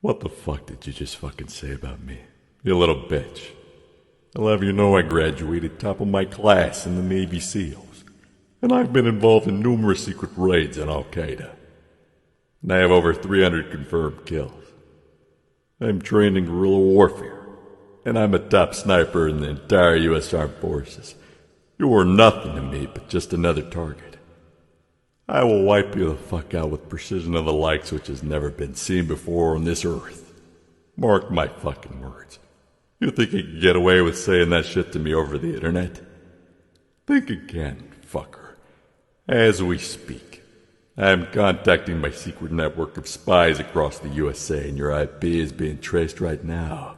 What the fuck did you just fucking say about me? You little bitch. I'll have you know I graduated top of my class in the Navy SEALs. And I've been involved in numerous secret raids on Al-Qaeda. And I have over 300 confirmed kills. I'm trained in guerrilla warfare. And I'm a top sniper in the entire U.S. Armed Forces. You are nothing to me but just another target. I will wipe you the fuck out with precision of the likes which has never been seen before on this earth. Mark my fucking words. You think you can get away with saying that shit to me over the internet? Think again, fucker. As we speak, I am contacting my secret network of spies across the USA, and your IP is being traced right now.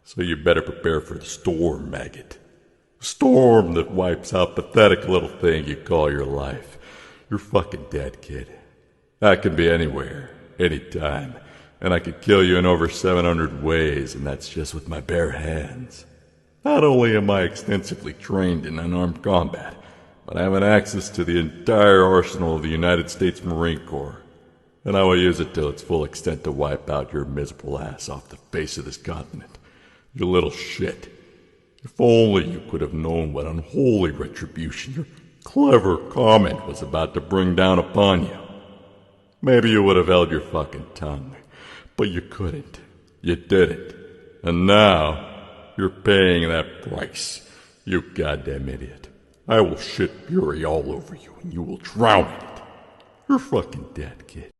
So you better prepare for the storm, maggot. A storm that wipes out pathetic little thing you call your life. You're fucking dead, kid. I can be anywhere, anytime, and I could kill you in over 700 ways, and that's just with my bare hands. Not only am I extensively trained in unarmed combat, but I have access to the entire arsenal of the United States Marine Corps, and I will use it to its full extent to wipe out your miserable ass off the face of this continent. You little shit. If only you could have known what unholy retribution your clever comment was about to bring down upon you. Maybe you would have held your fucking tongue, but you couldn't. You didn't. And now, you're paying that price, you goddamn idiot. I will shit fury all over you and you will drown in it. You're fucking dead, kid.